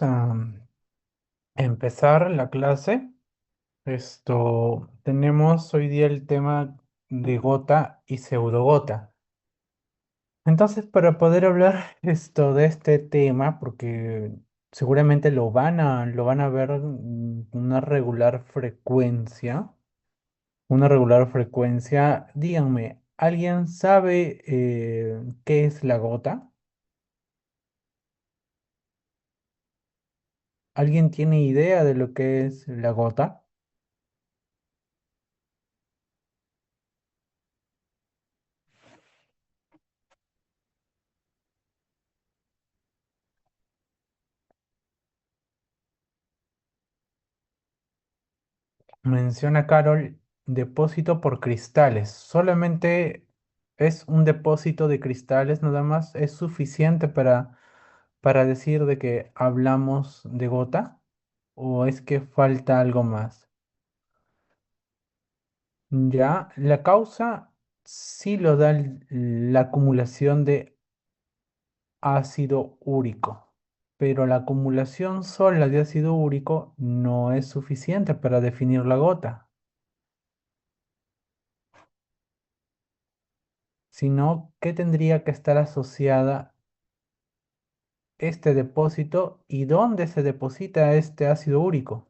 A empezar la clase. Tenemos hoy día el tema de gota y pseudogota. Entonces, para poder hablar de este tema, porque seguramente lo van a ver una regular frecuencia, díganme, ¿alguien sabe qué es la gota? ¿Alguien tiene idea de lo que es la gota? Menciona Carol, depósito por cristales. Solamente es un depósito de cristales, nada más es suficiente para decir de que hablamos de gota, o es que falta algo más. Ya, la causa sí lo da la acumulación de ácido úrico, pero la acumulación sola de ácido úrico no es suficiente para definir la gota, sino que tendría que estar asociada este depósito y dónde se deposita este ácido úrico.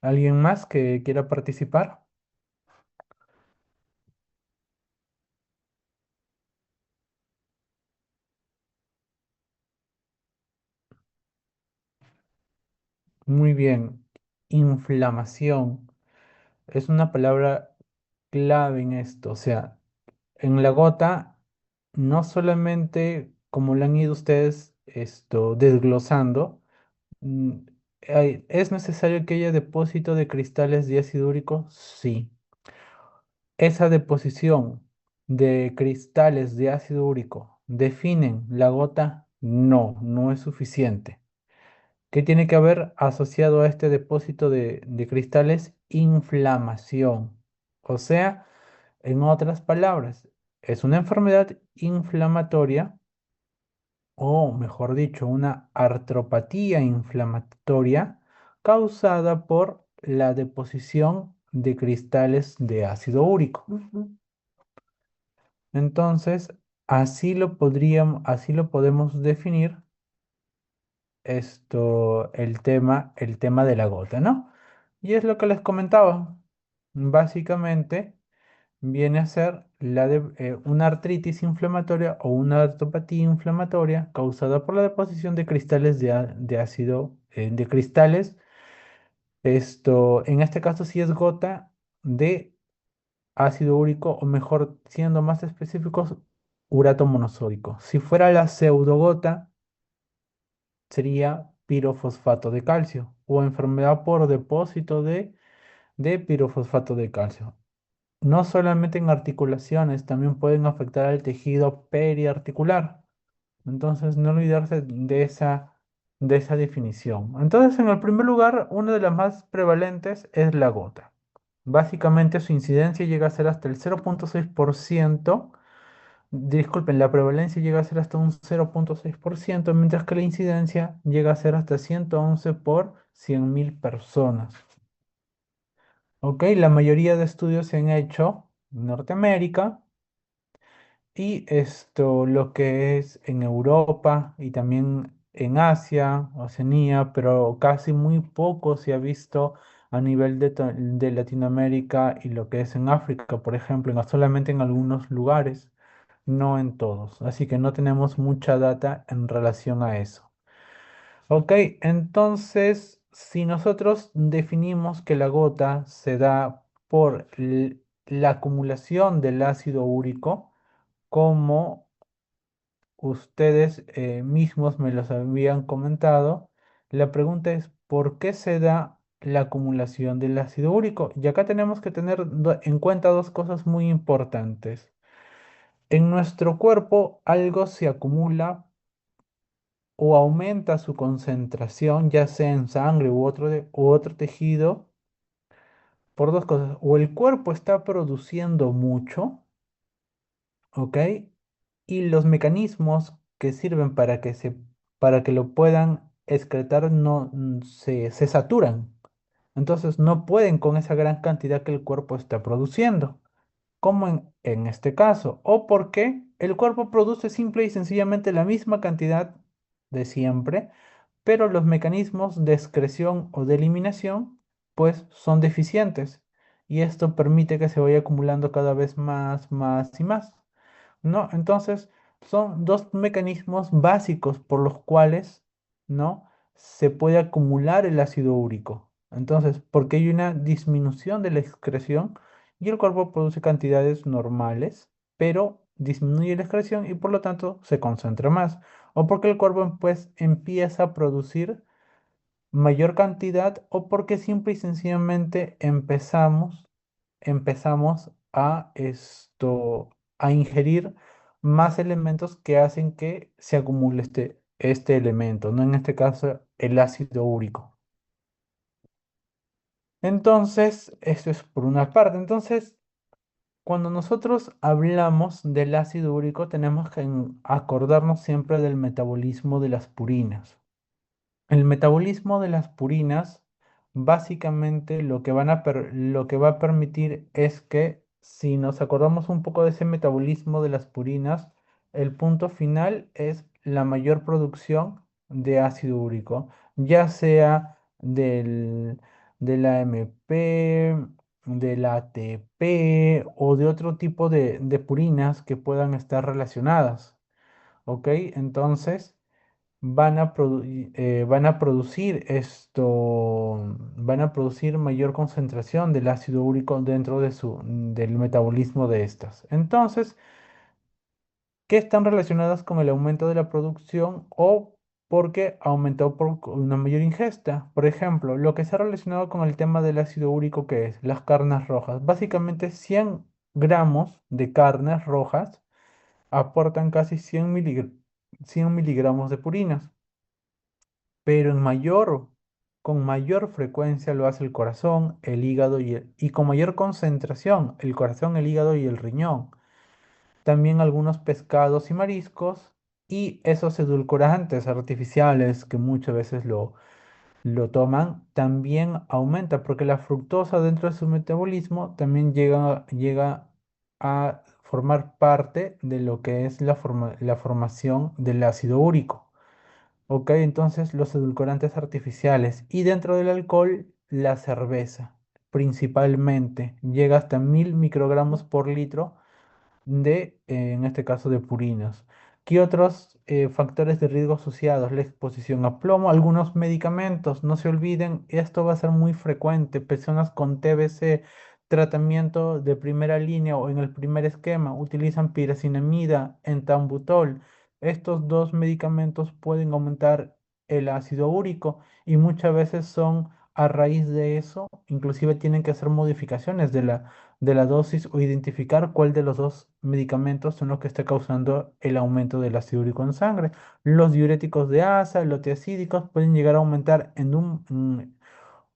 ¿Alguien más que quiera participar? Muy bien. Inflamación es una palabra clave en esto. O sea, en la gota, no solamente como lo han ido ustedes desglosando, mm, ¿es necesario que haya depósito de cristales de ácido úrico? Sí. Esa deposición de cristales de ácido úrico definen la gota, no, no es suficiente. ¿Qué tiene que haber asociado a este depósito de cristales? Inflamación. O sea, en otras palabras, es una enfermedad inflamatoria, o mejor dicho, una artropatía inflamatoria causada por la deposición de cristales de ácido úrico. Entonces, así lo podemos definir el tema de la gota, ¿no? Y es lo que les comentaba. Básicamente viene a ser una artritis inflamatoria o una artropatía inflamatoria causada por la deposición de cristales de ácido, de cristales. En este caso sí es gota de ácido úrico, o mejor, siendo más específicos, urato monosódico. Si fuera la pseudogota, sería pirofosfato de calcio o enfermedad por depósito de pirofosfato de calcio. No solamente en articulaciones, también pueden afectar al tejido periarticular. Entonces, no olvidarse de esa definición. Entonces, en el primer lugar, una de las más prevalentes es la gota. Básicamente, su incidencia llega a ser hasta el 0,6%. Disculpen, la prevalencia llega a ser hasta un 0,6%, mientras que la incidencia llega a ser hasta 111 por 100.000 personas. ¿Ok? La mayoría de estudios se han hecho en Norteamérica, y lo que es en Europa y también en Asia, Oceanía, pero casi muy poco se ha visto a nivel de Latinoamérica y lo que es en África, por ejemplo, solamente en algunos lugares, no en todos. Así que no tenemos mucha data en relación a eso. Ok, entonces, si nosotros definimos que la gota se da por la acumulación del ácido úrico, como ustedes mismos me los habían comentado, la pregunta es, ¿por qué se da la acumulación del ácido úrico? Y acá tenemos que tener en cuenta dos cosas muy importantes. En nuestro cuerpo algo se acumula o aumenta su concentración, ya sea en sangre u otro tejido, por dos cosas. O el cuerpo está produciendo mucho, ¿ok? y los mecanismos que sirven para que lo puedan excretar no se saturan. Entonces no pueden con esa gran cantidad que el cuerpo está produciendo, como en este caso, o porque el cuerpo produce simple y sencillamente la misma cantidad de siempre, pero los mecanismos de excreción o de eliminación pues son deficientes y esto permite que se vaya acumulando cada vez más, más y más. ¿No? Entonces, son dos mecanismos básicos por los cuales, ¿no? Se puede acumular el ácido úrico. Entonces, porque hay una disminución de la excreción y el cuerpo produce cantidades normales, pero disminuye la excreción y por lo tanto se concentra más. O porque el cuerpo pues empieza a producir mayor cantidad o porque simple y sencillamente empezamos a ingerir más elementos que hacen que se acumule este elemento, ¿no? En este caso, el ácido úrico. Entonces, esto es por una parte. Entonces, cuando nosotros hablamos del ácido úrico, tenemos que acordarnos siempre del metabolismo de las purinas. El metabolismo de las purinas, básicamente lo que va a permitir es que si nos acordamos un poco de ese metabolismo de las purinas, el punto final es la mayor producción de ácido úrico, ya sea del AMP, del ATP o de otro tipo de purinas que puedan estar relacionadas. ¿Ok? Entonces van a producir mayor concentración del ácido úrico dentro del metabolismo de estas. Entonces, ¿qué están relacionadas con el aumento de la producción o porque aumentó por una mayor ingesta? Por ejemplo, lo que se ha relacionado con el tema del ácido úrico, que es las carnes rojas. Básicamente, 100 gramos de carnes rojas aportan casi 100 miligramos de purinas, pero con mayor frecuencia lo hace el corazón, el hígado y con mayor concentración el corazón, el hígado y el riñón. También algunos pescados y mariscos y esos edulcorantes artificiales que muchas veces lo toman, también aumenta porque la fructosa dentro de su metabolismo también llega a formar parte de lo que es la formación del ácido úrico. Ok, entonces los edulcorantes artificiales y dentro del alcohol la cerveza principalmente llega hasta 1000 microgramos por litro en este caso, de purinas. ¿Qué otros factores de riesgo asociados? La exposición a plomo, algunos medicamentos, no se olviden, esto va a ser muy frecuente. Personas con TBC, tratamiento de primera línea o en el primer esquema, utilizan piracinamida, entambutol. Estos dos medicamentos pueden aumentar el ácido úrico y muchas veces son a raíz de eso, inclusive tienen que hacer modificaciones de la dosis o identificar cuál de los dos medicamentos son los que está causando el aumento del ácido úrico en sangre. Los diuréticos de asa, los tiacídicos pueden llegar a aumentar en un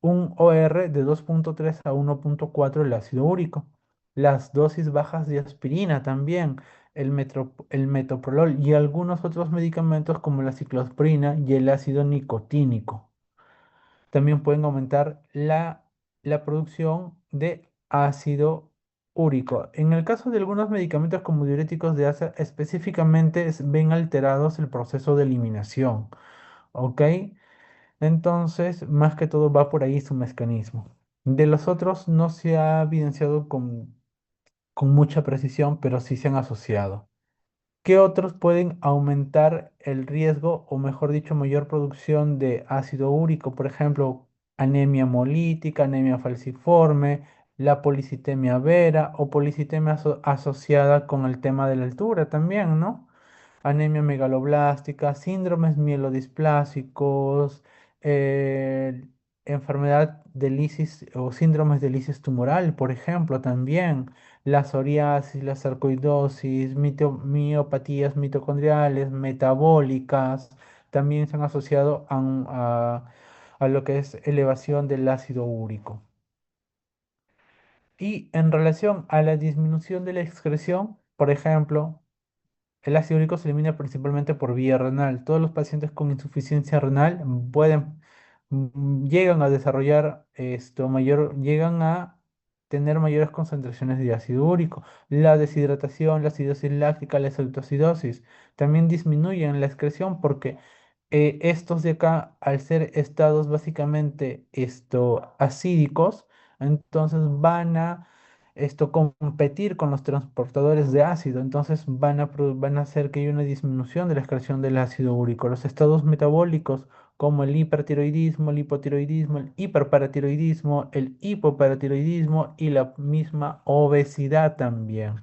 OR de 2,3 a 1,4 el ácido úrico. Las dosis bajas de aspirina también, el metoprolol y algunos otros medicamentos como la ciclosporina y el ácido nicotínico también pueden aumentar la producción de ácido úrico. En el caso de algunos medicamentos como diuréticos de asa, específicamente ven alterados el proceso de eliminación. ¿Ok? Entonces, más que todo va por ahí su mecanismo. De los otros no se ha evidenciado con mucha precisión, pero sí se han asociado. ¿Qué otros pueden aumentar el riesgo o mejor dicho, mayor producción de ácido úrico? Por ejemplo, anemia hemolítica, anemia falciforme, la policitemia vera o policitemia asociada con el tema de la altura también, ¿no? Anemia megaloblástica, síndromes mielodisplásicos, eh, enfermedad de lisis o síndromes de lisis tumoral, por ejemplo, también la psoriasis, la sarcoidosis, miopatías mitocondriales, metabólicas, también se han asociado a lo que es elevación del ácido úrico. Y en relación a la disminución de la excreción, por ejemplo, el ácido úrico se elimina principalmente por vía renal. Todos los pacientes con insuficiencia renal llegan a desarrollar llegan a tener mayores concentraciones de ácido úrico. La deshidratación, la acidosis láctica, la exaltoacidosis también disminuyen la excreción porque estos de acá, al ser estados básicamente acídicos, entonces van a competir con los transportadores de ácido, entonces van a hacer que haya una disminución de la excreción del ácido úrico. Los estados metabólicos como el hipertiroidismo, el hipotiroidismo, el hiperparatiroidismo, el hipoparatiroidismo y la misma obesidad también.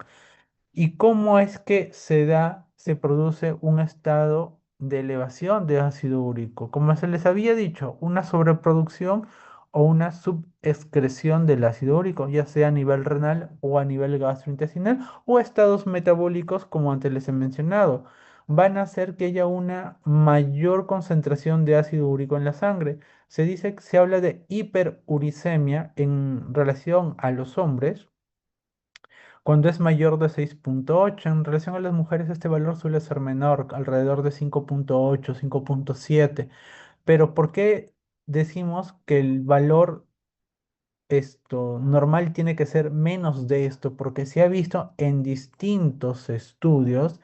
¿Y cómo es que se produce un estado de elevación de ácido úrico? Como se les había dicho, una sobreproducción o una subexcreción del ácido úrico, ya sea a nivel renal o a nivel gastrointestinal, o estados metabólicos, como antes les he mencionado, van a hacer que haya una mayor concentración de ácido úrico en la sangre. Se habla de hiperuricemia en relación a los hombres cuando es mayor de 6,8. En relación a las mujeres, este valor suele ser menor, alrededor de 5,8, 5,7. Pero ¿por qué decimos que el valor normal tiene que ser menos de esto? Porque se ha visto en distintos estudios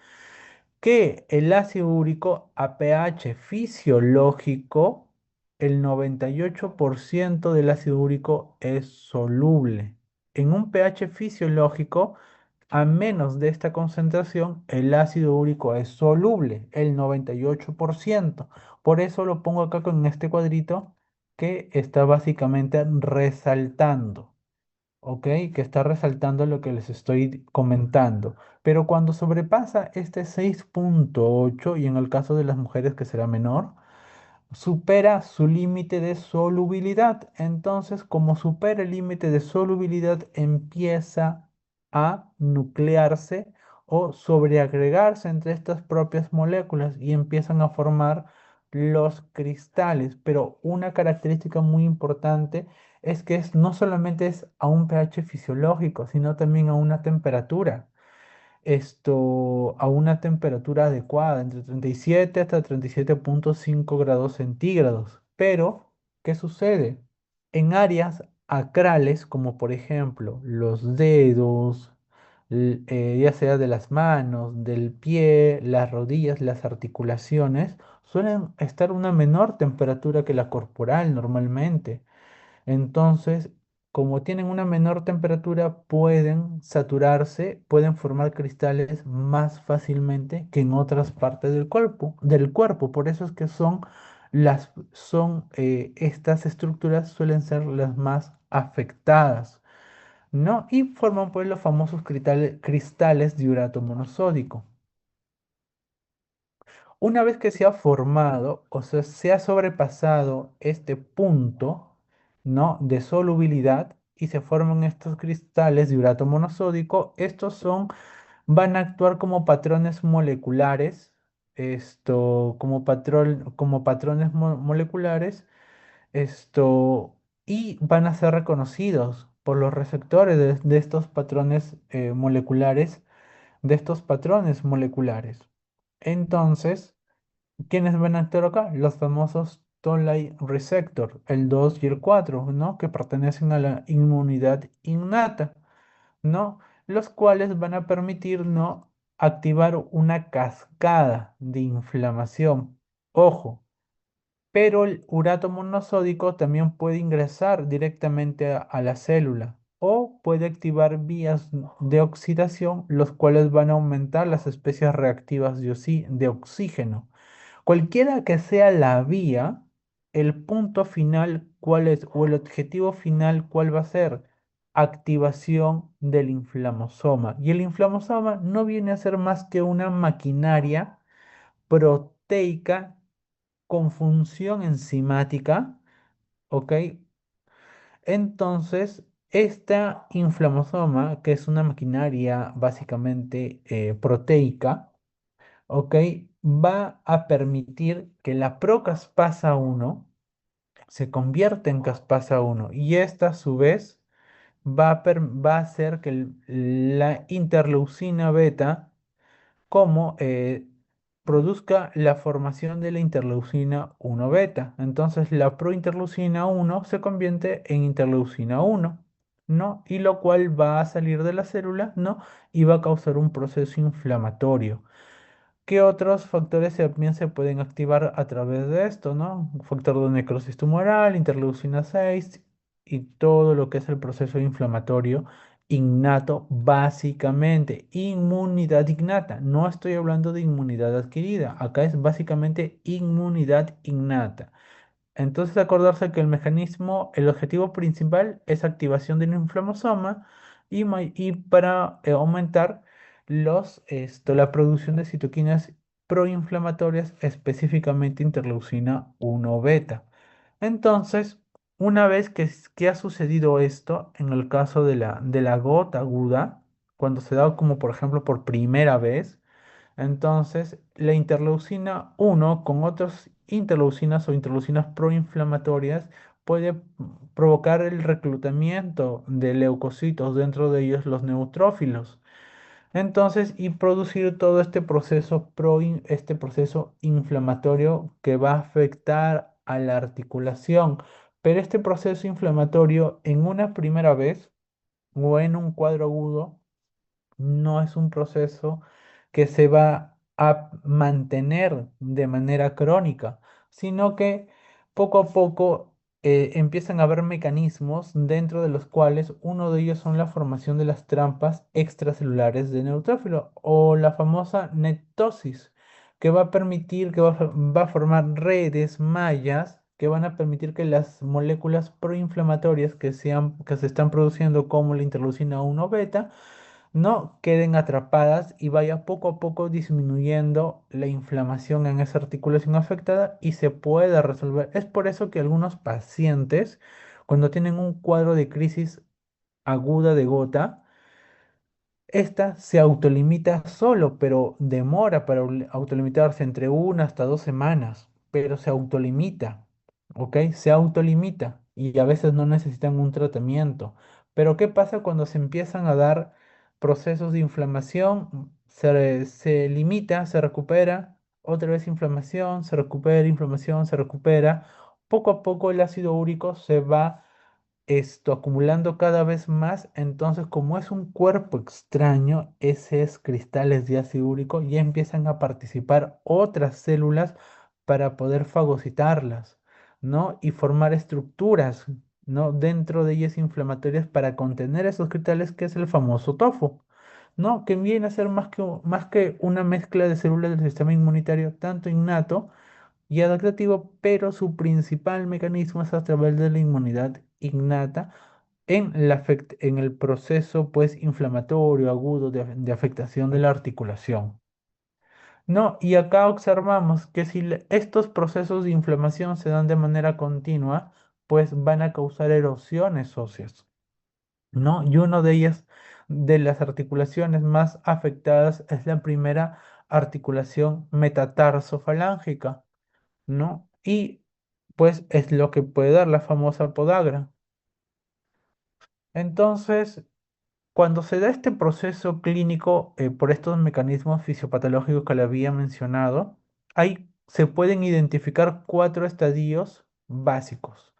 que el ácido úrico a pH fisiológico, el 98% del ácido úrico es soluble. En un pH fisiológico, a menos de esta concentración, el ácido úrico es soluble, el 98%. Por eso lo pongo acá con este cuadrito que está básicamente resaltando. ¿Ok? Que está resaltando lo que les estoy comentando. Pero cuando sobrepasa este 6,8 y en el caso de las mujeres que será menor, supera su límite de solubilidad. Entonces, como supera el límite de solubilidad, empieza a nuclearse o sobreagregarse entre estas propias moléculas y empiezan a formar los cristales. Pero una característica muy importante es que no solamente es a un pH fisiológico, sino también a una temperatura a una temperatura adecuada, entre 37 hasta 37,5 grados centígrados. Pero, ¿qué sucede? En áreas acrales, como por ejemplo los dedos, ya sea de las manos, del pie, las rodillas, las articulaciones, suelen estar a una menor temperatura que la corporal normalmente. Entonces, como tienen una menor temperatura, pueden saturarse, pueden formar cristales más fácilmente que en otras partes del cuerpo. Por eso es que estas estructuras suelen ser las más afectadas, ¿no? Y forman pues los famosos cristales de urato monosódico. Una vez que se ha formado, o sea, se ha sobrepasado este punto, ¿no? De solubilidad y se forman estos cristales de urato monosódico, van a actuar como patrones moleculares, como patrones moleculares, esto, y van a ser reconocidos por los receptores de estos patrones moleculares. Entonces, ¿quiénes van a actuar acá? Los famosos Toll-like receptor, el 2 y el 4, ¿no? Que pertenecen a la inmunidad innata, ¿no? Los cuales van a permitir, ¿no? Activar una cascada de inflamación. Ojo, pero el urato monosódico también puede ingresar directamente a la célula o puede activar vías de oxidación, los cuales van a aumentar las especies reactivas de oxígeno. Cualquiera que sea la vía, el punto final, ¿cuál es? O el objetivo final, ¿cuál va a ser? Activación del inflamosoma. Y el inflamosoma no viene a ser más que una maquinaria proteica con función enzimática, ¿ok? Entonces, esta inflamosoma, que es una maquinaria básicamente proteica, ¿ok? Va a permitir que la procaspasa 1 se convierta en caspasa 1 y esta a su vez va a hacer que la interleucina beta como produzca la formación de la interleucina 1 beta. Entonces la prointerleucina 1 se convierte en interleucina 1, ¿no? Y lo cual va a salir de la célula, ¿no? Y va a causar un proceso inflamatorio. ¿Qué otros factores también se pueden activar a través de esto, ¿no? Factor de necrosis tumoral, interleucina 6 y todo lo que es el proceso inflamatorio innato, básicamente, inmunidad innata. No estoy hablando de inmunidad adquirida, acá es básicamente inmunidad innata. Entonces acordarse que el mecanismo, el objetivo principal es activación del inflamosoma y para aumentar la producción de citoquinas proinflamatorias, específicamente interleucina 1 beta. Entonces, una vez que ha sucedido esto, en el caso de la gota aguda, cuando se da como por ejemplo por primera vez, entonces, la interleucina 1 con otras interleucinas o interleucinas proinflamatorias puede provocar el reclutamiento de leucocitos, dentro de ellos los neutrófilos. Entonces, y producir todo este proceso inflamatorio que va a afectar a la articulación. Pero este proceso inflamatorio en una primera vez o en un cuadro agudo no es un proceso que se va a mantener de manera crónica, sino que poco a poco empiezan a haber mecanismos dentro de los cuales uno de ellos son la formación de las trampas extracelulares de neutrófilo o la famosa netosis, que va a permitir, va a formar redes mallas que van a permitir que las moléculas proinflamatorias que se están produciendo como la interleucina 1 beta no queden atrapadas y vaya poco a poco disminuyendo la inflamación en esa articulación afectada y se pueda resolver. Es por eso que algunos pacientes, cuando tienen un cuadro de crisis aguda de gota, esta se autolimita solo, pero demora para autolimitarse entre 1 hasta 2 semanas, pero se autolimita, ¿ok? Se autolimita y a veces no necesitan un tratamiento. Pero ¿qué pasa cuando se empiezan a dar procesos de inflamación? Se limita, se recupera, otra vez inflamación, se recupera, inflamación, se recupera. Poco a poco el ácido úrico se va acumulando cada vez más, entonces como es un cuerpo extraño, esos cristales de ácido úrico ya empiezan a participar otras células para poder fagocitarlas, ¿no? Y formar estructuras, ¿no? Dentro de ellas inflamatorias para contener esos cristales, que es el famoso tofu, ¿no? Que viene a ser más que una mezcla de células del sistema inmunitario, tanto innato y adaptativo, pero su principal mecanismo es a través de la inmunidad innata en el proceso pues inflamatorio agudo de afectación de la articulación. No, y acá observamos que si estos procesos de inflamación se dan de manera continua, pues van a causar erosiones óseas, ¿no? Y una de ellas, de las articulaciones más afectadas, es la primera articulación metatarsofalángica, ¿no? Y pues es lo que puede dar la famosa podagra. Entonces, cuando se da este proceso clínico por estos mecanismos fisiopatológicos que le había mencionado, ahí se pueden identificar 4 estadios básicos.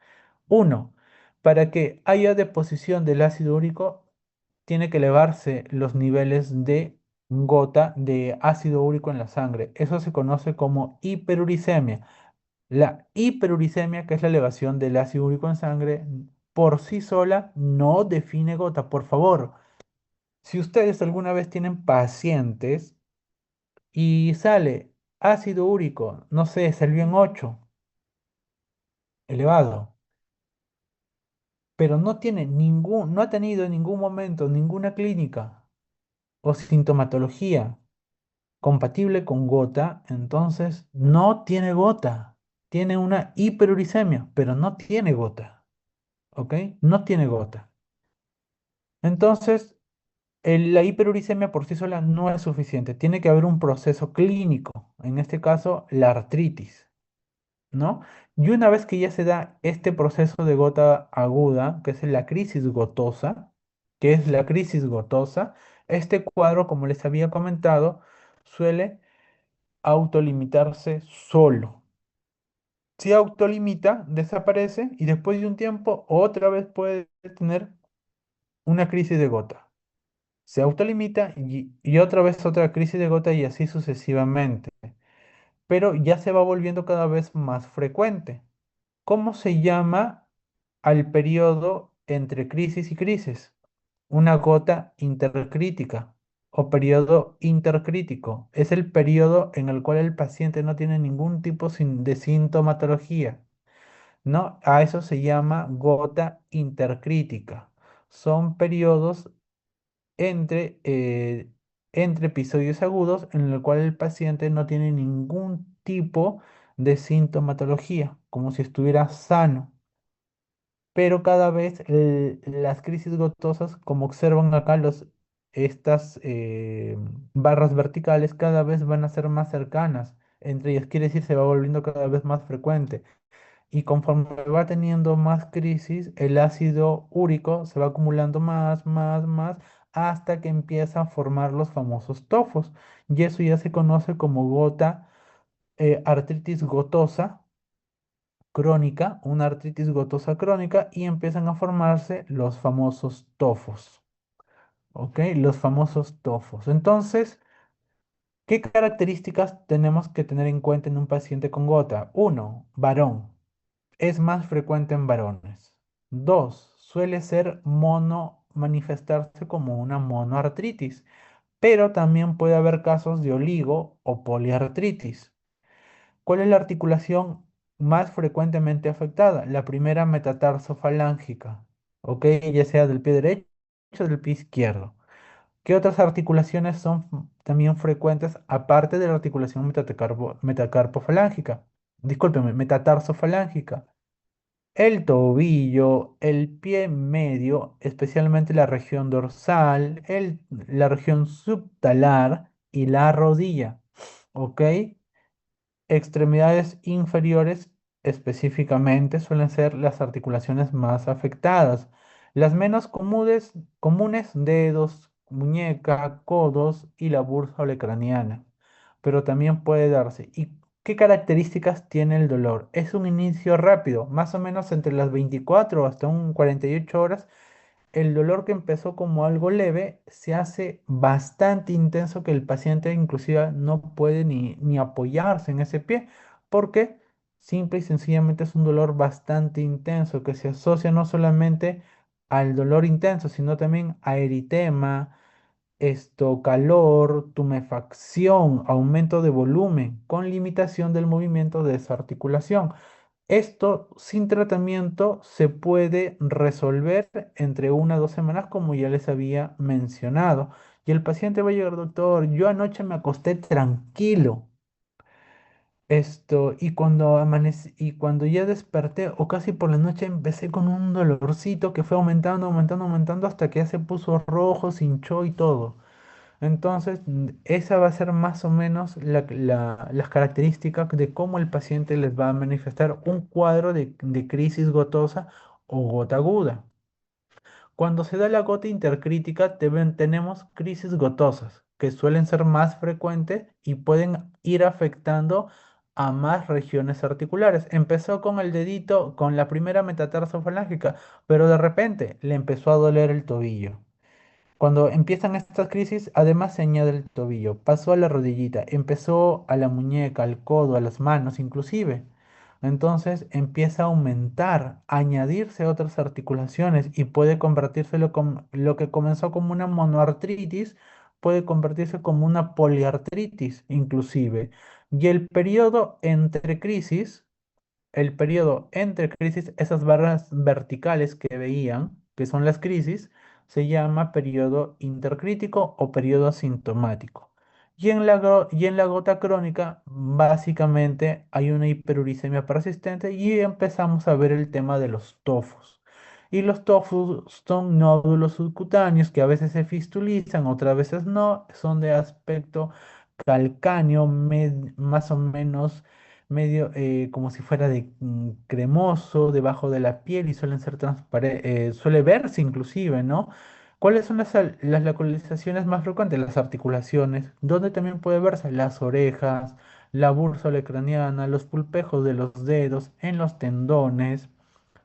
Uno, para que haya deposición del ácido úrico, tiene que elevarse los niveles de gota de ácido úrico en la sangre. Eso se conoce como hiperuricemia. La hiperuricemia, que es la elevación del ácido úrico en sangre, por sí sola no define gota. Por favor, si ustedes alguna vez tienen pacientes y sale ácido úrico, no sé, salió en 8, elevado, pero no ha tenido en ningún momento ninguna clínica o sintomatología compatible con gota, entonces no tiene gota. Tiene una hiperuricemia, pero no tiene gota. ¿Ok? No tiene gota. Entonces, la hiperuricemia por sí sola no es suficiente. Tiene que haber un proceso clínico, en este caso, la artritis, ¿no? Y una vez que ya se da este proceso de gota aguda, que es la crisis gotosa, este cuadro, como les había comentado, suele autolimitarse solo. Si autolimita, desaparece y después de un tiempo otra vez puede tener una crisis de gota. Se autolimita y otra vez otra crisis de gota y así sucesivamente. Pero ya se va volviendo cada vez más frecuente. ¿Cómo se llama al periodo entre crisis y crisis? Una gota intercrítica o periodo intercrítico. Es el periodo en el cual el paciente no tiene ningún tipo de sintomatología, ¿no? A eso se llama gota intercrítica. Son periodos entre, entre episodios agudos en el cual el paciente no tiene ningún tipo de sintomatología, como si estuviera sano. Pero cada vez las crisis gotosas, como observan acá estas barras verticales, cada vez van a ser más cercanas entre ellas, quiere decir se va volviendo cada vez más frecuente. Y conforme va teniendo más crisis, el ácido úrico se va acumulando más, hasta que empieza a formar los famosos tofos. Y eso ya se conoce como artritis gotosa crónica, una artritis gotosa crónica, y empiezan a formarse los famosos tofos. ¿Ok? Los famosos tofos. Entonces, ¿qué características tenemos que tener en cuenta en un paciente con gota? Uno, varón. Es más frecuente en varones. Dos, suele ser manifestarse como una monoartritis, pero también puede haber casos de oligo o poliartritis. ¿Cuál es la articulación más frecuentemente afectada? La primera metatarsofalángica, ¿ok? Ya sea del pie derecho o del pie izquierdo. ¿Qué otras articulaciones son también frecuentes aparte de la articulación metacarpofalángica? Discúlpeme, metatarsofalángica. El tobillo, el pie medio, especialmente la región dorsal, la región subtalar y la rodilla. ¿Ok? Extremidades inferiores específicamente suelen ser las articulaciones más afectadas. Las menos comunes, dedos, muñeca, codos y la bursa olecraniana. Pero también puede darse. ¿Y qué características tiene el dolor? Es un inicio rápido, más o menos entre las 24 hasta un 48 horas. El dolor que empezó como algo leve se hace bastante intenso, que el paciente inclusive no puede ni apoyarse en ese pie porque simple y sencillamente es un dolor bastante intenso que se asocia no solamente al dolor intenso, sino también a eritema, calor, tumefacción, aumento de volumen con limitación del movimiento de esa articulación. Esto sin tratamiento se puede resolver entre 1 a 2 semanas, como ya les había mencionado. Y el paciente va a llegar, doctor, yo anoche me acosté tranquilo. Y cuando ya desperté, o casi por la noche, empecé con un dolorcito que fue aumentando, hasta que ya se puso rojo, se hinchó y todo. Entonces, esa va a ser más o menos las características de cómo el paciente les va a manifestar un cuadro de crisis gotosa o gota aguda. Cuando se da la gota intercrítica, tenemos crisis gotosas, que suelen ser más frecuentes y pueden ir afectando a más regiones articulares. Empezó con el dedito, con la primera metatarsofalángica, pero de repente le empezó a doler el tobillo. Cuando empiezan estas crisis, además se añade el tobillo, pasó a la rodillita, empezó a la muñeca, al codo, a las manos inclusive. Entonces empieza a aumentar, a añadirse otras articulaciones y puede convertirse lo que comenzó como una monoartritis, puede convertirse como una poliartritis inclusive. Y el periodo entre crisis, esas barras verticales que veían, que son las crisis, se llama periodo intercrítico o periodo asintomático. Y en la gota crónica, básicamente hay una hiperuricemia persistente y empezamos a ver el tema de los tofos. Y los tofos son nódulos subcutáneos que a veces se fistulizan, otras veces no, son de aspecto calcáneo, más o menos medio como si fuera de cremoso debajo de la piel y suelen ser transparentes, suele verse inclusive, ¿no? ¿Cuáles son las localizaciones más frecuentes? Las articulaciones, donde también puede verse las orejas, la búrsula craneana, los pulpejos de los dedos, en los tendones.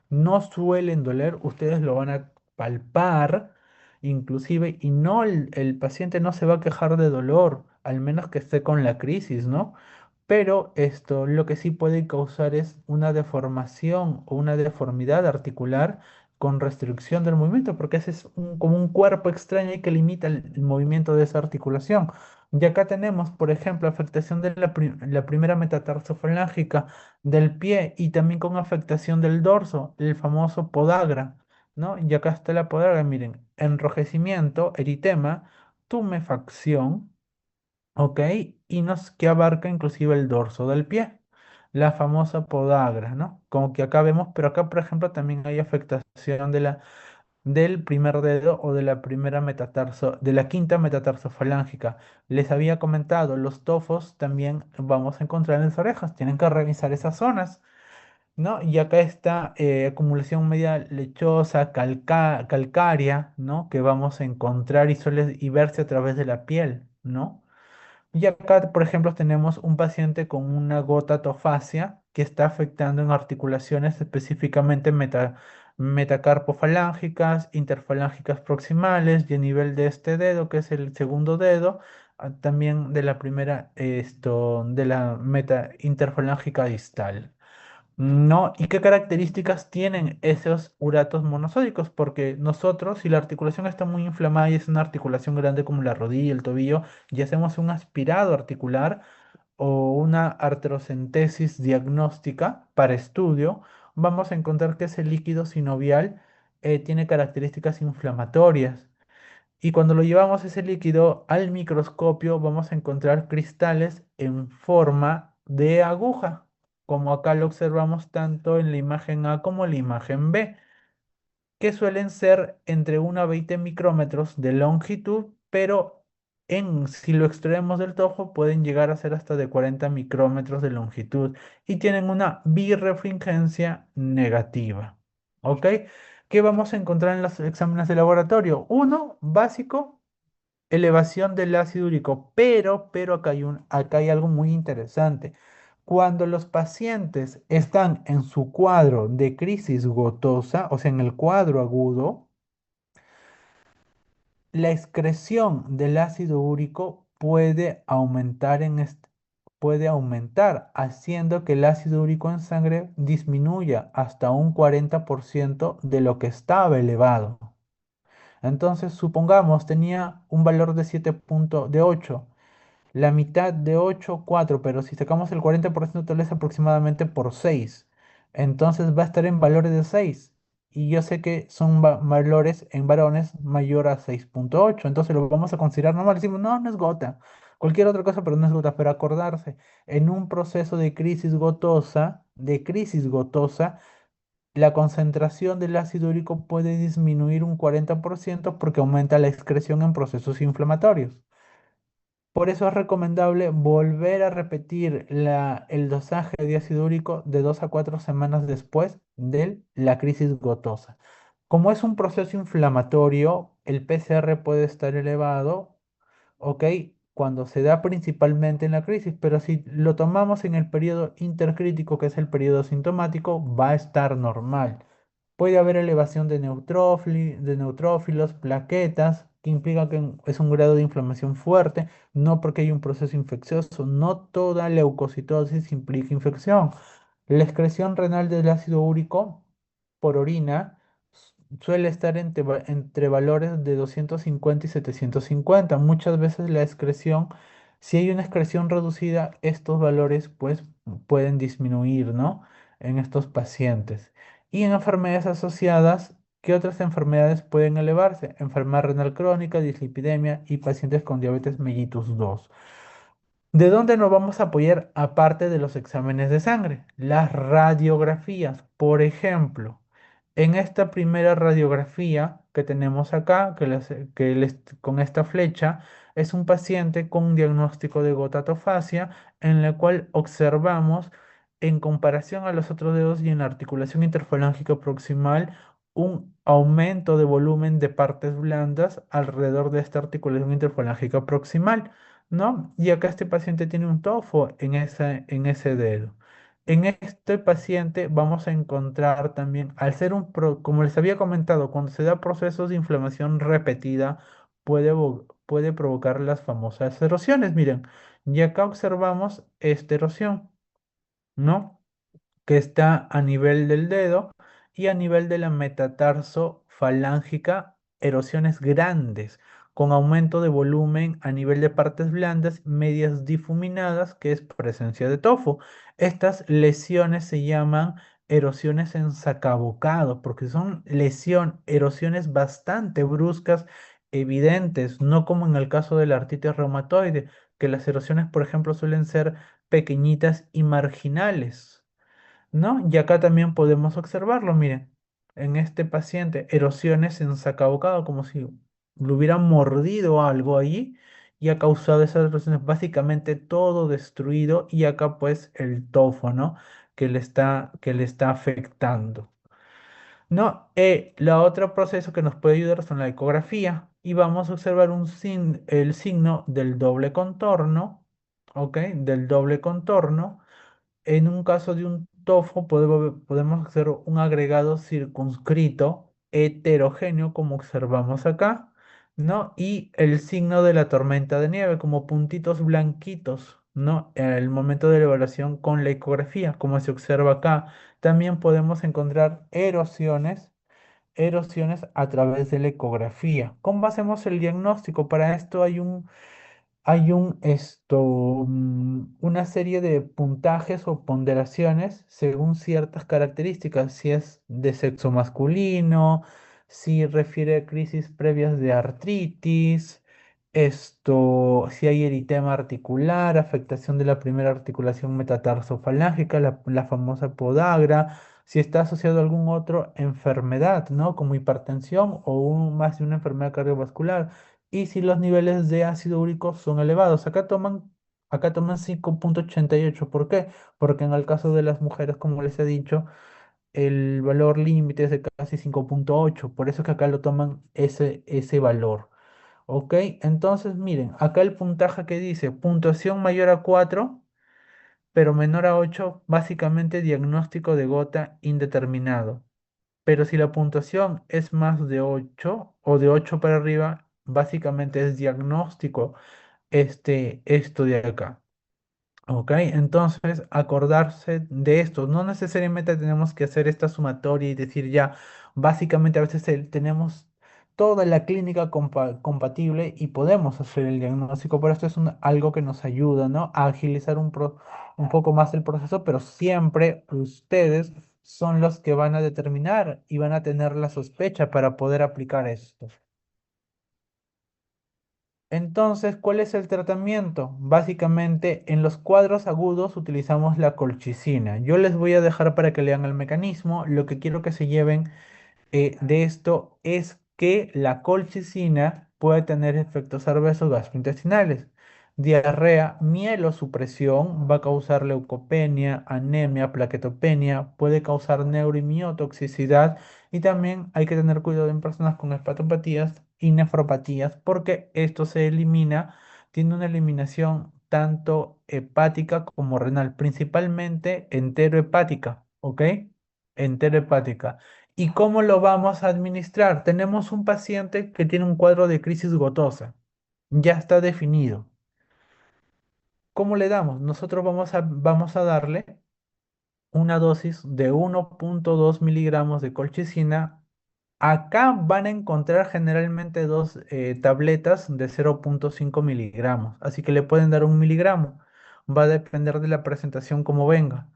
No suelen doler, ustedes lo van a palpar inclusive y no el paciente no se va a quejar de dolor, al menos que esté con la crisis, ¿no? Pero esto lo que sí puede causar es una deformación o una deformidad articular con restricción del movimiento, porque ese es como un cuerpo extraño y que limita el movimiento de esa articulación. Y acá tenemos, por ejemplo, afectación de la primera metatarsofalágica del pie y también con afectación del dorso, el famoso podagra, ¿no? Y acá está la podagra, miren, enrojecimiento, eritema, tumefacción. ¿Ok? Y nos que abarca inclusive el dorso del pie, la famosa podagra, ¿no? Como que acá vemos, pero acá, por ejemplo, también hay afectación del primer dedo o de la de la quinta metatarsofalágica. Les había comentado, los tofos también vamos a encontrar en las orejas, tienen que revisar esas zonas, ¿no? Y acá está acumulación media lechosa, calcárea, ¿no? Que vamos a encontrar y verse a través de la piel, ¿no? Y acá, por ejemplo, tenemos un paciente con una gota tofacia que está afectando en articulaciones específicamente metacarpofalángicas, interfalángicas proximales y a nivel de este dedo, que es el segundo dedo, también de la primera, de la meta interfalángica distal. No, ¿y qué características tienen esos uratos monosódicos? Porque nosotros, si la articulación está muy inflamada y es una articulación grande como la rodilla, el tobillo, y hacemos un aspirado articular o una artrocentesis diagnóstica para estudio, vamos a encontrar que ese líquido sinovial tiene características inflamatorias. Y cuando lo llevamos ese líquido al microscopio, vamos a encontrar cristales en forma de aguja, como acá lo observamos tanto en la imagen A como en la imagen B, que suelen ser entre 1 a 20 micrómetros de longitud, pero si lo extraemos del tojo pueden llegar a ser hasta de 40 micrómetros de longitud y tienen una birrefringencia negativa. ¿Ok? ¿Qué vamos a encontrar en los exámenes de laboratorio? Uno, básico, elevación del ácido úrico, pero acá hay algo muy interesante. Cuando los pacientes están en su cuadro de crisis gotosa, o sea, en el cuadro agudo, la excreción del ácido úrico puede aumentar, haciendo que el ácido úrico en sangre disminuya hasta un 40% de lo que estaba elevado. Entonces, supongamos tenía un valor de 7,8, la mitad de 8 4, pero si sacamos el 40% tal vez aproximadamente por 6. Entonces va a estar en valores de 6. Y yo sé que son valores en varones mayor a 6,8. Entonces lo vamos a considerar normal. Decimos, no, no es gota. Cualquier otra cosa, pero no es gota. Pero acordarse, en un proceso de crisis gotosa, la concentración del ácido úrico puede disminuir un 40% porque aumenta la excreción en procesos inflamatorios. Por eso es recomendable volver a repetir el dosaje de ácido úrico de 2 a 4 semanas después de la crisis gotosa. Como es un proceso inflamatorio, el PCR puede estar elevado, ¿ok? Cuando se da principalmente en la crisis, pero si lo tomamos en el periodo intercrítico, que es el periodo sintomático, va a estar normal. Puede haber elevación de neutrófilos, plaquetas, que implica que es un grado de inflamación fuerte, no porque hay un proceso infeccioso. No toda leucocitosis implica infección. La excreción renal del ácido úrico por orina suele estar entre valores de 250 y 750. Muchas veces si hay una excreción reducida, estos valores pues pueden disminuir, ¿no? En estos pacientes. Y en enfermedades asociadas, ¿qué otras enfermedades pueden elevarse? Enfermedad renal crónica, dislipidemia y pacientes con diabetes mellitus 2. ¿De dónde nos vamos a apoyar aparte de los exámenes de sangre? Las radiografías. Por ejemplo, en esta primera radiografía que tenemos acá, con esta flecha, es un paciente con un diagnóstico de gotatofasia en la cual observamos en comparación a los otros dedos y en la articulación interfalángica proximal un aumento de volumen de partes blandas alrededor de esta articulación interfalángica proximal, ¿no? Y acá este paciente tiene un tofo en ese dedo. En este paciente vamos a encontrar también, al ser como les había comentado, cuando se da procesos de inflamación repetida, puede provocar las famosas erosiones. Miren, y acá observamos esta erosión, ¿no? Que está a nivel del dedo y a nivel de la metatarso falángica, erosiones grandes, con aumento de volumen a nivel de partes blandas, medias difuminadas, que es presencia de tofo. Estas lesiones se llaman erosiones en sacabocado, porque son erosiones bastante bruscas, evidentes, no como en el caso de la artritis reumatoide, que las erosiones, por ejemplo, suelen ser pequeñitas y marginales. ¿No? Y acá también podemos observarlo, miren, en este paciente, erosiones en sacabocado, como si lo hubiera mordido algo allí y ha causado esas erosiones, básicamente todo destruido y acá pues el tofo, ¿no? Que le está afectando. No, la otro proceso que nos puede ayudar son la ecografía y vamos a observar el signo del doble contorno, ¿ok? Del doble contorno. En un caso de un tofo podemos hacer un agregado circunscrito heterogéneo como observamos acá, ¿no? Y el signo de la tormenta de nieve como puntitos blanquitos, ¿no? En el momento de la evaluación con la ecografía, como se observa acá. También podemos encontrar erosiones a través de la ecografía. ¿Cómo hacemos el diagnóstico? Para esto una serie de puntajes o ponderaciones según ciertas características, si es de sexo masculino, si refiere a crisis previas de artritis, si hay eritema articular, afectación de la primera articulación metatarsofalágica, la famosa podagra, si está asociado a algún otro enfermedad, ¿no? Como hipertensión o más de una enfermedad cardiovascular y si los niveles de ácido úrico son elevados. Acá toman 5,88. ¿Por qué? Porque en el caso de las mujeres, como les he dicho, el valor límite es de casi 5,8. Por eso es que acá lo toman ese valor. ¿Ok? Entonces, miren, acá el puntaje que dice puntuación mayor a 4 pero menor a 8 básicamente diagnóstico de gota indeterminado. Pero si la puntuación es más de 8 o de 8 para arriba, básicamente es diagnóstico esto de acá. ¿Ok? Entonces, acordarse de esto. No necesariamente tenemos que hacer esta sumatoria y decir ya, básicamente a veces tenemos toda la clínica compatible y podemos hacer el diagnóstico, pero esto es algo que nos ayuda, ¿no? A agilizar un poco más el proceso, pero siempre ustedes son los que van a determinar y van a tener la sospecha para poder aplicar esto. Entonces, ¿cuál es el tratamiento? Básicamente, en los cuadros agudos utilizamos la colchicina. Yo les voy a dejar para que lean el mecanismo. Lo que quiero que se lleven de esto es que la colchicina puede tener efectos adversos gastrointestinales. Diarrea, mielosupresión, va a causar leucopenia, anemia, plaquetopenia, puede causar neuromiotoxicidad y también hay que tener cuidado en personas con hepatopatías y nefropatías porque esto se elimina, tiene una eliminación tanto hepática como renal, principalmente enterohepática, ¿ok? Enterohepática. ¿Y cómo lo vamos a administrar? Tenemos un paciente que tiene un cuadro de crisis gotosa. Ya está definido. ¿Cómo le damos? Nosotros vamos a darle una dosis de 1,2 miligramos de colchicina. Acá van a encontrar generalmente dos tabletas de 0,5 miligramos. Así que le pueden dar 1 miligramo. Va a depender de la presentación como venga.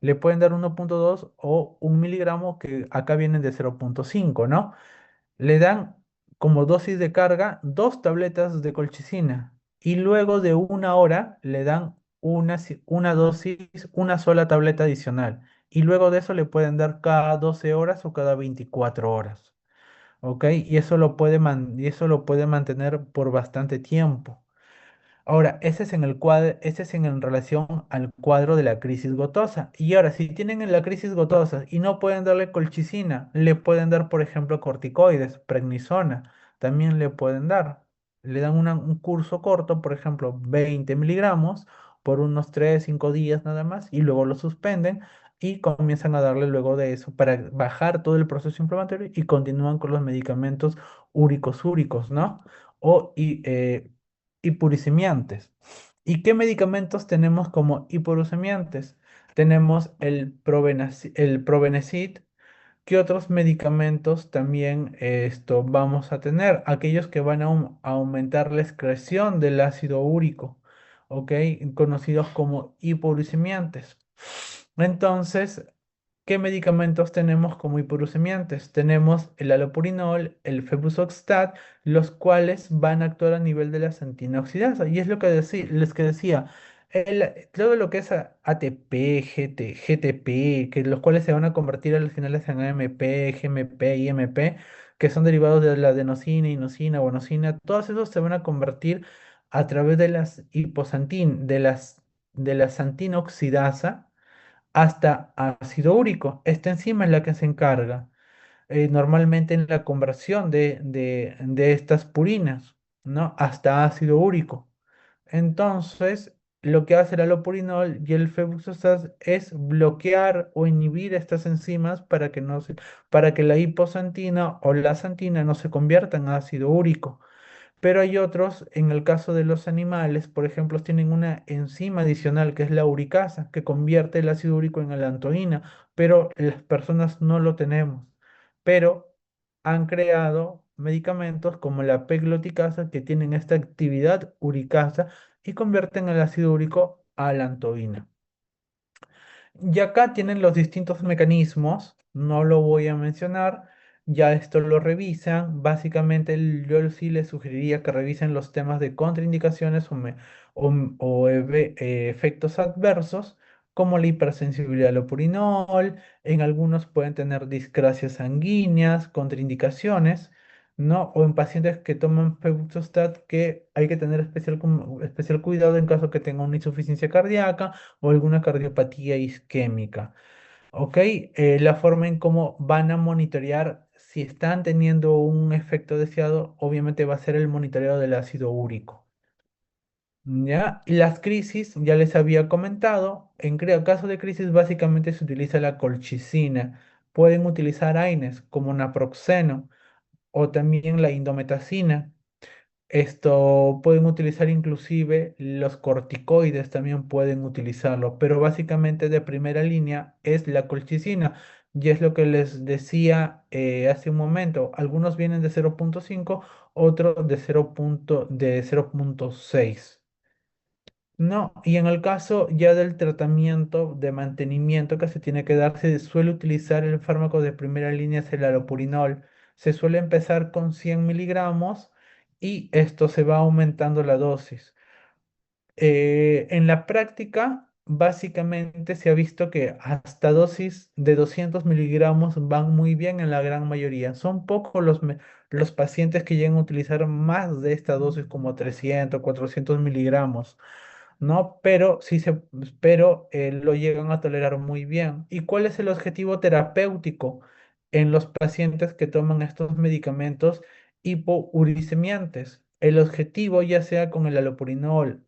Le pueden dar 1,2 o 1 miligramo que acá vienen de 0,5, ¿no? Le dan como dosis de carga 2 tabletas de colchicina y luego de 1 hora le dan una dosis, una sola tableta adicional. Y luego de eso le pueden dar cada 12 horas o cada 24 horas. ¿Ok? Y eso lo puede mantener por bastante tiempo. Ahora, ese es en el cuadro, ese es en relación al cuadro de la crisis gotosa. Y ahora, si tienen en la crisis gotosa y no pueden darle colchicina, le pueden dar, por ejemplo, corticoides, prednisona, también le pueden dar. Le dan un curso corto, por ejemplo, 20 miligramos por unos 3 5 días nada más, y luego lo suspenden y comienzan a darle luego de eso para bajar todo el proceso inflamatorio y continúan con los medicamentos úricos, ¿no? O hipuricemiantes. ¿Y qué medicamentos tenemos como hiporuricemiantes? Tenemos el Probenecid. ¿Qué otros medicamentos también esto vamos a tener? Aquellos que van a aumentar la excreción del ácido úrico, ¿ok? Conocidos como hiporuricemiantes. Entonces, ¿qué medicamentos tenemos como hiporuricemiantes? Tenemos el allopurinol, el febusoxstat, los cuales van a actuar a nivel de la santina oxidasa. Y es lo que les que decía, todo lo que es ATP, GTP, que los cuales se van a convertir al final en AMP, GMP y MP, que son derivados de la adenosina, inosina, guanosina, todos esos se van a convertir a través de las de la santina oxidasa hasta ácido úrico. Esta enzima es la que se encarga normalmente en la conversión de estas purinas, ¿no? Hasta ácido úrico. Entonces, lo que hace el allopurinol y el febuxostat es bloquear o inhibir estas enzimas para que para que la hiposantina o la santina no se convierta en ácido úrico. Pero hay otros, en el caso de los animales, por ejemplo, tienen una enzima adicional que es la uricasa, que convierte el ácido úrico en alantoína, pero las personas no lo tenemos. Pero han creado medicamentos como la pegloticasa que tienen esta actividad uricasa y convierten el ácido úrico a alantoína. Y acá tienen los distintos mecanismos, no lo voy a mencionar, ya esto lo revisan. Básicamente yo sí les sugeriría que revisen los temas de contraindicaciones o efectos adversos, como la hipersensibilidad al opurinol. En algunos pueden tener discrasias sanguíneas, contraindicaciones, ¿no? O en pacientes que toman febuxostat que hay que tener especial cuidado en caso que tengan una insuficiencia cardíaca o alguna cardiopatía isquémica. ¿Ok? La forma en cómo van a monitorear si están teniendo un efecto deseado, obviamente va a ser el monitoreo del ácido úrico. ¿Ya? Y las crisis, ya les había comentado, en caso de crisis básicamente se utiliza la colchicina. Pueden utilizar AINES como naproxeno o también la indometacina. Esto pueden utilizar inclusive los corticoides, también pueden utilizarlo, pero básicamente de primera línea es la colchicina. Y es lo que les decía hace un momento. Algunos vienen de 0,5, otros de 0,6. No, y en el caso ya del tratamiento de mantenimiento que se tiene que dar, se suele utilizar el fármaco de primera línea, es el allopurinol. Se suele empezar con 100 miligramos y esto se va aumentando la dosis. En la práctica, básicamente se ha visto que hasta dosis de 200 miligramos van muy bien en la gran mayoría. Son pocos los pacientes que llegan a utilizar más de esta dosis, como 300, 400 miligramos. ¿No? Pero lo llegan a tolerar muy bien. ¿Y cuál es el objetivo terapéutico en los pacientes que toman estos medicamentos hipouricemiantes? El objetivo, ya sea con el allopurinol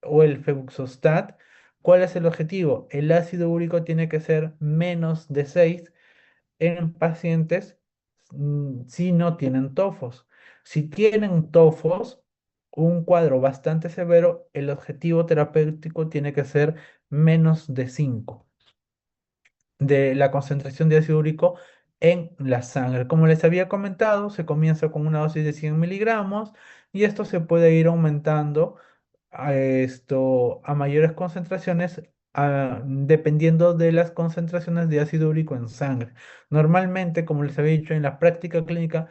o el febuxostat, ¿cuál es el objetivo? El ácido úrico tiene que ser menos de 6 en pacientes si no tienen tofos. Si tienen tofos, un cuadro bastante severo, el objetivo terapéutico tiene que ser menos de 5 de la concentración de ácido úrico en la sangre. Como les había comentado, se comienza con una dosis de 100 miligramos y esto se puede ir aumentando a mayores concentraciones, dependiendo de las concentraciones de ácido úrico en sangre. Normalmente, como les había dicho, en la práctica clínica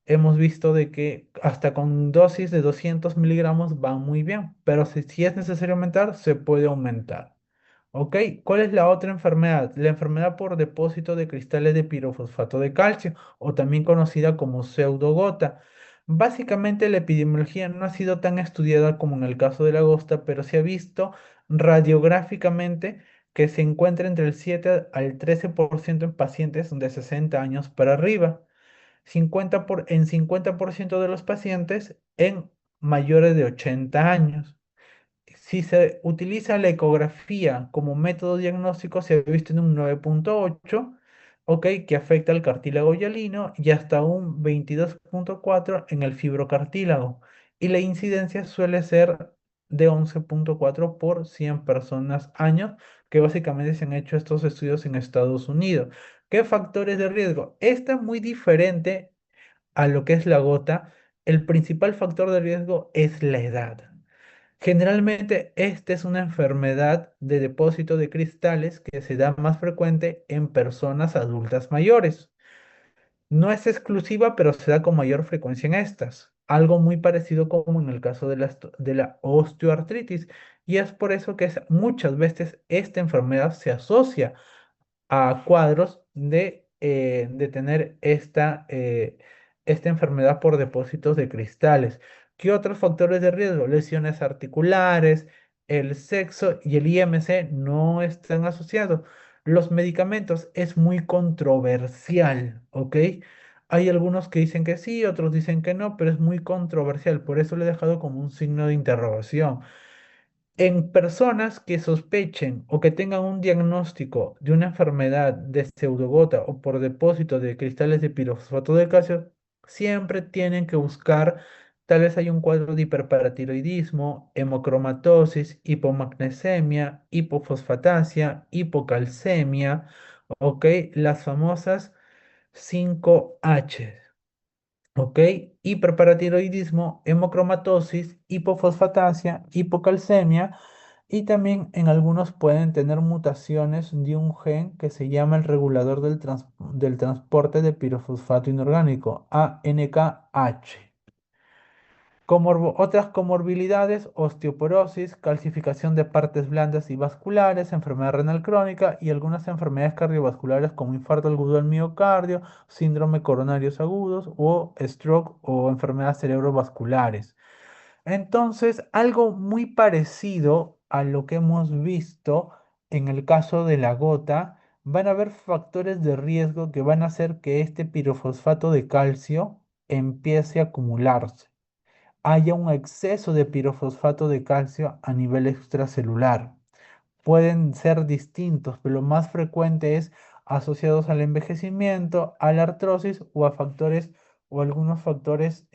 hemos visto de que hasta con dosis de 200 miligramos va muy bien, pero si es necesario aumentar, se puede aumentar. ¿Ok? ¿Cuál es la otra enfermedad? La enfermedad por depósito de cristales de pirofosfato de calcio, o también conocida como pseudogota. Básicamente la epidemiología no ha sido tan estudiada como en el caso de la gosta, pero se ha visto radiográficamente que se encuentra entre el 7 al 13% en pacientes de 60 años para arriba, en 50% de los pacientes en mayores de 80 años. Si se utiliza la ecografía como método diagnóstico, se ha visto en un 9,8, ok, que afecta al cartílago hialino y hasta un 22,4 en el fibrocartílago. Y la incidencia suele ser de 11,4 por 100 personas años, que básicamente se han hecho estos estudios en Estados Unidos. ¿Qué factores de riesgo? Esta es muy diferente a lo que es la gota. El principal factor de riesgo es la edad. Generalmente, esta es una enfermedad de depósito de cristales que se da más frecuente en personas adultas mayores. No es exclusiva, pero se da con mayor frecuencia en estas. Algo muy parecido como en el caso de la osteoartritis. Y es por eso que muchas veces esta enfermedad se asocia a cuadros de tener esta enfermedad por depósitos de cristales. ¿Qué otros factores de riesgo? Lesiones articulares, el sexo y el IMC no están asociados. Los medicamentos es muy controversial, ¿ok? Hay algunos que dicen que sí, otros dicen que no, pero es muy controversial. Por eso lo he dejado como un signo de interrogación. En personas que sospechen o que tengan un diagnóstico de una enfermedad de pseudogota o por depósito de cristales de pirofosfato de calcio, siempre tienen que buscar, tal vez hay un cuadro de hiperparatiroidismo, hemocromatosis, hipomagnesemia, hipofosfatasia, hipocalcemia, ¿ok? Las famosas 5H. ¿Ok? Hiperparatiroidismo, hemocromatosis, hipofosfatasia, hipocalcemia y también en algunos pueden tener mutaciones de un gen que se llama el regulador del transporte de pirofosfato inorgánico, ANKH. Otras comorbilidades, osteoporosis, calcificación de partes blandas y vasculares, enfermedad renal crónica y algunas enfermedades cardiovasculares como infarto agudo del miocardio, síndrome coronarios agudos o stroke o enfermedades cerebrovasculares. Entonces, algo muy parecido a lo que hemos visto en el caso de la gota, van a haber factores de riesgo que van a hacer que este pirofosfato de calcio empiece a acumularse, haya un exceso de pirofosfato de calcio a nivel extracelular. Pueden ser distintos, pero lo más frecuente es asociados al envejecimiento, a la artrosis o a factores o algunos factores,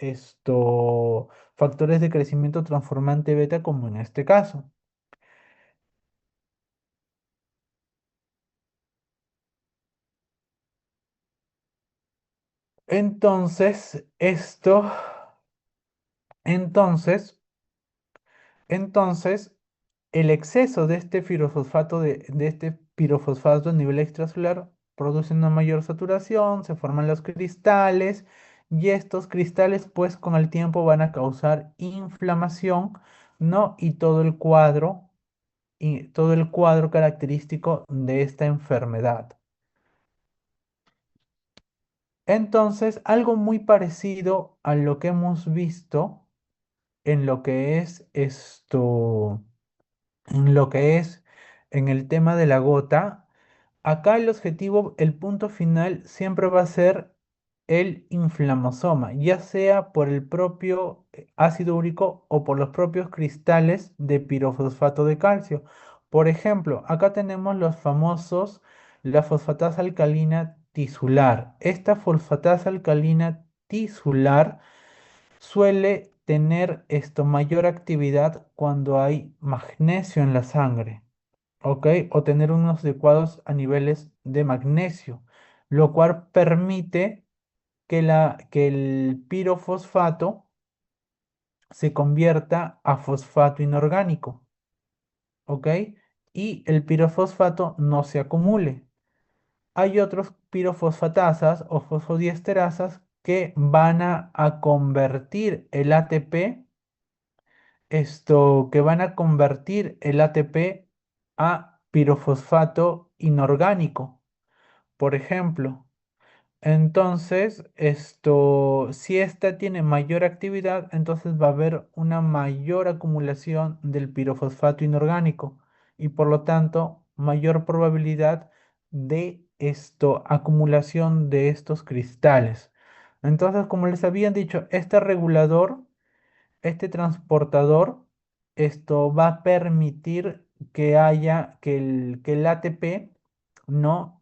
factores de crecimiento transformante beta, como en este caso. Entonces, entonces, entonces, el exceso de este de este pirofosfato a nivel extracelular produce una mayor saturación, se forman los cristales y estos cristales pues con el tiempo van a causar inflamación, ¿no? Y todo el cuadro característico de esta enfermedad. Entonces, algo muy parecido a lo que hemos visto en lo que es en lo que es en el tema de la gota, acá el objetivo, el punto final siempre va a ser el inflamosoma, ya sea por el propio ácido úrico o por los propios cristales de pirofosfato de calcio. Por ejemplo, acá tenemos la fosfatasa alcalina tisular. Esta fosfatasa alcalina tisular suele tener mayor actividad cuando hay magnesio en la sangre, ¿ok? O tener unos adecuados a niveles de magnesio, lo cual permite que el pirofosfato se convierta a fosfato inorgánico, ¿ok? Y el pirofosfato no se acumule. Hay otros pirofosfatasas o fosfodiesterasas que van a convertir el ATP, que van a convertir el ATP a pirofosfato inorgánico. Por ejemplo, Entonces, si esta tiene mayor actividad, entonces va a haber una mayor acumulación del pirofosfato inorgánico y por lo tanto mayor probabilidad de acumulación de estos cristales. Entonces, como les habían dicho, este regulador, este transportador, esto va a permitir que el ATP no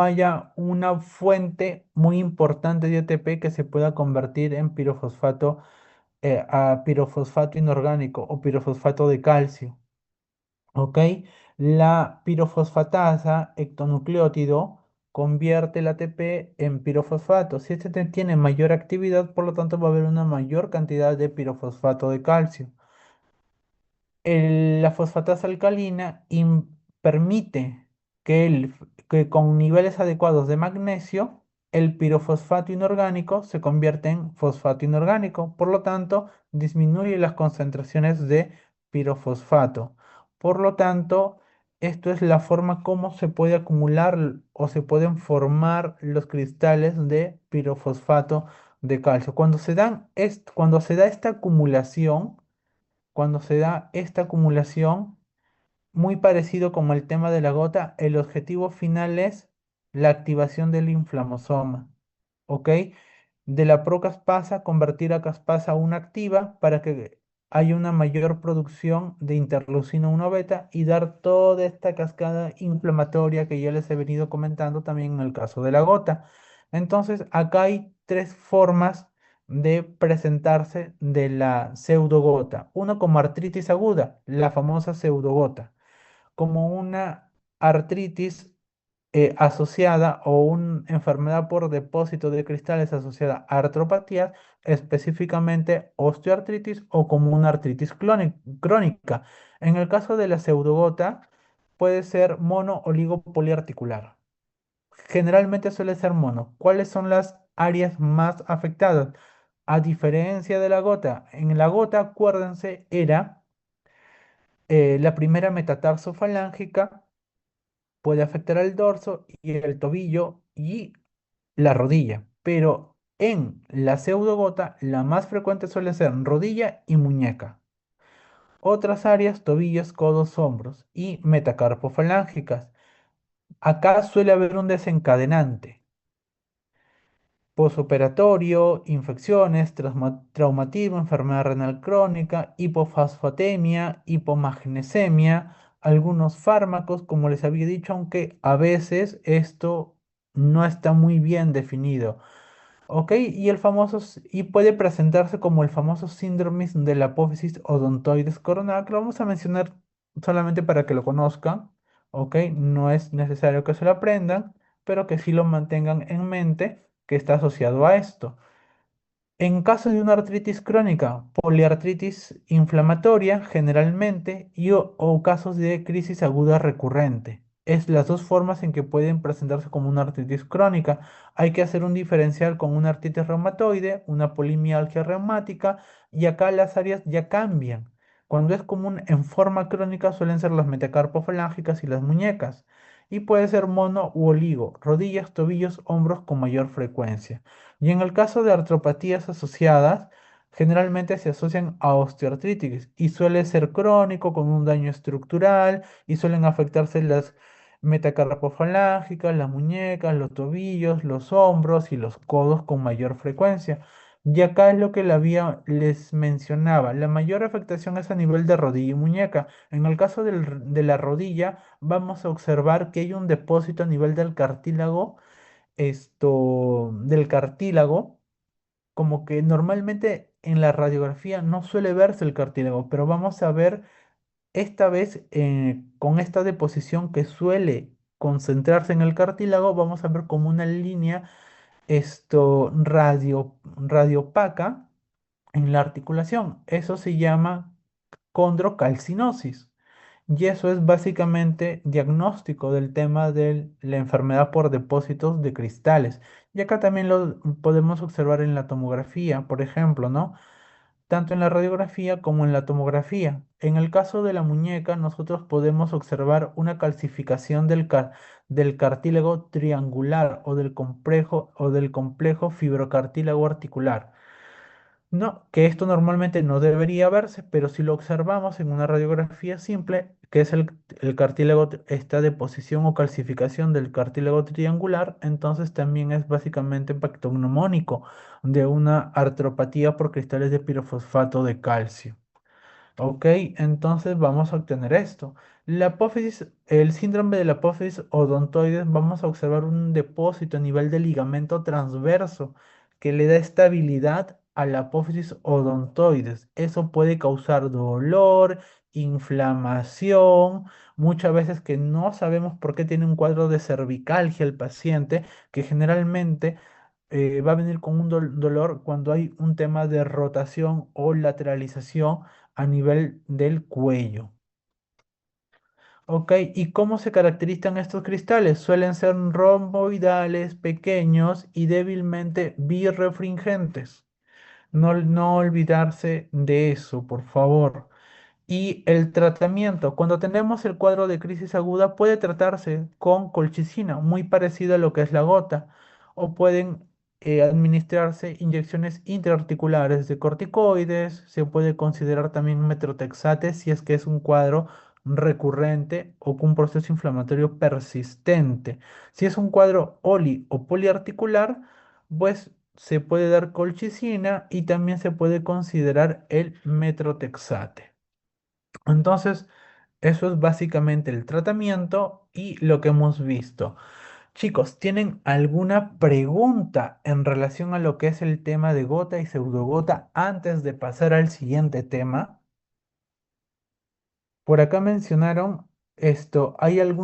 haya una fuente muy importante de ATP que se pueda convertir en pirofosfato, a pirofosfato inorgánico o pirofosfato de calcio. ¿Ok? La pirofosfatasa, ectonucleótido, convierte el ATP en pirofosfato. Si este tiene mayor actividad, por lo tanto va a haber una mayor cantidad de pirofosfato de calcio. La fosfatasa alcalina permite que con niveles adecuados de magnesio, el pirofosfato inorgánico se convierte en fosfato inorgánico. Por lo tanto, disminuye las concentraciones de pirofosfato. Por lo tanto, esto es la forma como se puede acumular o se pueden formar los cristales de pirofosfato de calcio. Cuando se da esta acumulación, muy parecido como el tema de la gota, el objetivo final es la activación del inflamosoma, ¿ok? De la procaspasa convertir a caspasa una activa para que haya una mayor producción de interleucina 1 beta y dar toda esta cascada inflamatoria que ya les he venido comentando también en el caso de la gota. Entonces, acá hay tres formas de presentarse de la pseudogota. Uno como artritis aguda, la famosa pseudogota, como una artritis asociada o una enfermedad por depósito de cristales asociada a artropatías, específicamente osteoartritis o como una artritis crónica. En el caso de la pseudogota, puede ser mono oligopoliarticular. Generalmente suele ser mono. ¿Cuáles son las áreas más afectadas? A diferencia de la gota, en la gota, acuérdense, era la primera metatarsofalángica, puede afectar al dorso y el tobillo y la rodilla, pero en la pseudogota la más frecuente suele ser rodilla y muñeca. Otras áreas, tobillos, codos, hombros y metacarpofalángicas. Acá suele haber un desencadenante. Posoperatorio, infecciones, traumatismo, enfermedad renal crónica, hipofosfatemia, hipomagnesemia, algunos fármacos, como les había dicho, aunque a veces esto no está muy bien definido. ¿Ok? Y puede presentarse como el famoso síndrome de la apófisis odontoides coronaria, que lo vamos a mencionar solamente para que lo conozcan. ¿Ok? No es necesario que se lo aprendan, pero que sí lo mantengan en mente que está asociado a esto. En caso de una artritis crónica, poliartritis inflamatoria generalmente o casos de crisis aguda recurrente. Es las dos formas en que pueden presentarse como una artritis crónica. Hay que hacer un diferencial con una artritis reumatoide, una polimialgia reumática y acá las áreas ya cambian. Cuando es común en forma crónica suelen ser las metacarpofalángicas y las muñecas. Y puede ser mono u oligo, rodillas, tobillos, hombros con mayor frecuencia. Y en el caso de artropatías asociadas, generalmente se asocian a osteoartritis y suele ser crónico con un daño estructural y suelen afectarse las metacarpofalángicas, las muñecas, los tobillos, los hombros y los codos con mayor frecuencia. Y acá es lo que les mencionaba, la mayor afectación es a nivel de rodilla y muñeca. En el caso de la rodilla, vamos a observar que hay un depósito a nivel del cartílago, como que normalmente en la radiografía no suele verse el cartílago, pero vamos a ver esta vez con esta deposición que suele concentrarse en el cartílago, vamos a ver como una línea radiopaca en la articulación. Eso se llama condrocalcinosis. Y eso es básicamente diagnóstico del tema de la enfermedad por depósitos de cristales. Y acá también lo podemos observar en la tomografía, por ejemplo, ¿no? tanto en la radiografía como en la tomografía. En el caso de la muñeca, nosotros podemos observar una calcificación del cartílago triangular o del complejo fibrocartílago articular. No, que esto normalmente no debería verse, pero si lo observamos en una radiografía simple, que es el cartílago, esta deposición o calcificación del cartílago triangular, entonces también es básicamente pactognomónico de una artropatía por cristales de pirofosfato de calcio. Ok, entonces vamos a obtener esto. La apófisis, el síndrome de la apófisis odontoides, vamos a observar un depósito a nivel del ligamento transverso que le da estabilidad a la apófisis odontoides. Eso puede causar dolor, inflamación, muchas veces que no sabemos por qué tiene un cuadro de cervicalgia el paciente, que generalmente va a venir con un dolor cuando hay un tema de rotación o lateralización a nivel del cuello. Ok, ¿y cómo se caracterizan estos cristales? Suelen ser romboidales, pequeños y débilmente birrefringentes. No olvidarse de eso, por favor. Y el tratamiento, cuando tenemos el cuadro de crisis aguda, puede tratarse con colchicina, muy parecido a lo que es la gota, o pueden administrarse inyecciones intraarticulares de corticoides, se puede considerar también metrotexate si es que es un cuadro recurrente o con un proceso inflamatorio persistente. Si es un cuadro oli o poliarticular, pues se puede dar colchicina y también se puede considerar el metrotexate. Entonces, eso es básicamente el tratamiento y lo que hemos visto. Chicos, ¿tienen alguna pregunta en relación a lo que es el tema de gota y pseudogota antes de pasar al siguiente tema? Por acá mencionaron esto, hay al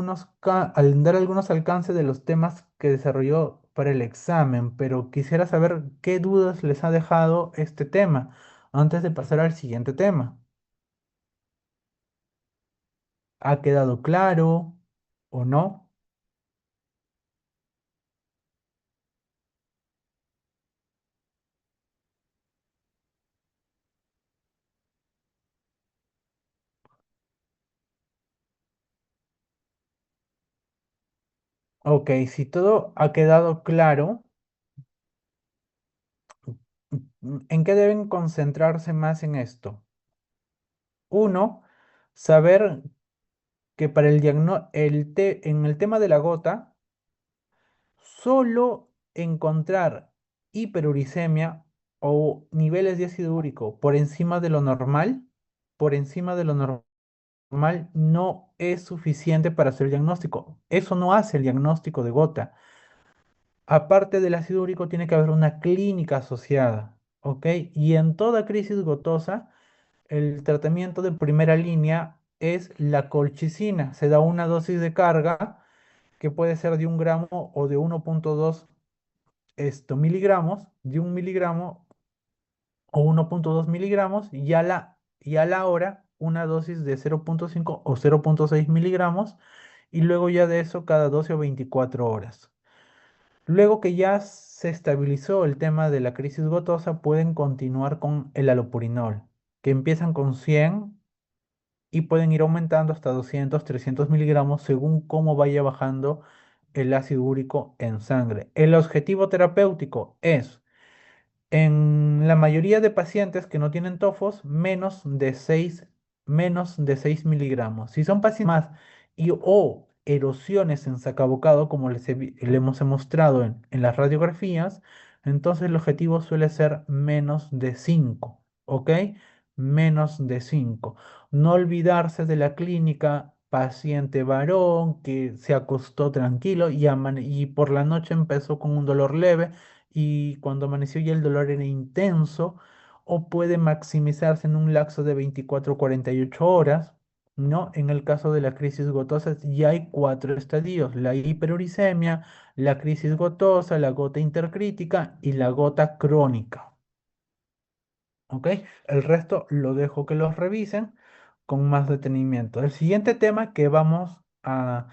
dar algunos alcances de los temas que desarrolló para el examen, pero quisiera saber qué dudas les ha dejado este tema antes de pasar al siguiente tema. ¿Ha quedado claro o no? Ok, si todo ha quedado claro, ¿en qué deben concentrarse más en esto? Uno, saber que para en el tema de la gota, solo encontrar hiperuricemia o niveles de ácido úrico por encima de lo normal, por encima de lo normal, no es suficiente para hacer el diagnóstico. Eso no hace el diagnóstico de gota. Aparte del ácido úrico, tiene que haber una clínica asociada, ¿ok? Y en toda crisis gotosa, el tratamiento de primera línea es la colchicina. Se da una dosis de carga que puede ser de 1 gramo o de 1,2 miligramos, de 1 miligramo o 1,2 miligramos, y a la hora una dosis de 0,5 o 0,6 miligramos, y luego ya de eso cada 12 o 24 horas. Luego que ya se estabilizó el tema de la crisis gotosa, pueden continuar con el alopurinol, que empiezan con 100 y pueden ir aumentando hasta 200, 300 miligramos según cómo vaya bajando el ácido úrico en sangre. El objetivo terapéutico es en la mayoría de pacientes que no tienen tofos, menos de 6 miligramos. Si son pacientes más y o erosiones en sacabocado, como le hemos mostrado en las radiografías, entonces el objetivo suele ser menos de 5, ¿ok? Menos de 5. No olvidarse de la clínica paciente varón que se acostó tranquilo y por la noche empezó con un dolor leve y cuando amaneció ya el dolor era intenso, o puede maximizarse en un lapso de 24 o 48 horas, ¿no? En el caso de la crisis gotosa ya hay 4 estadios: la hiperuricemia, la crisis gotosa, la gota intercrítica y la gota crónica, ¿ok? El resto lo dejo que los revisen con más detenimiento. El siguiente tema que vamos a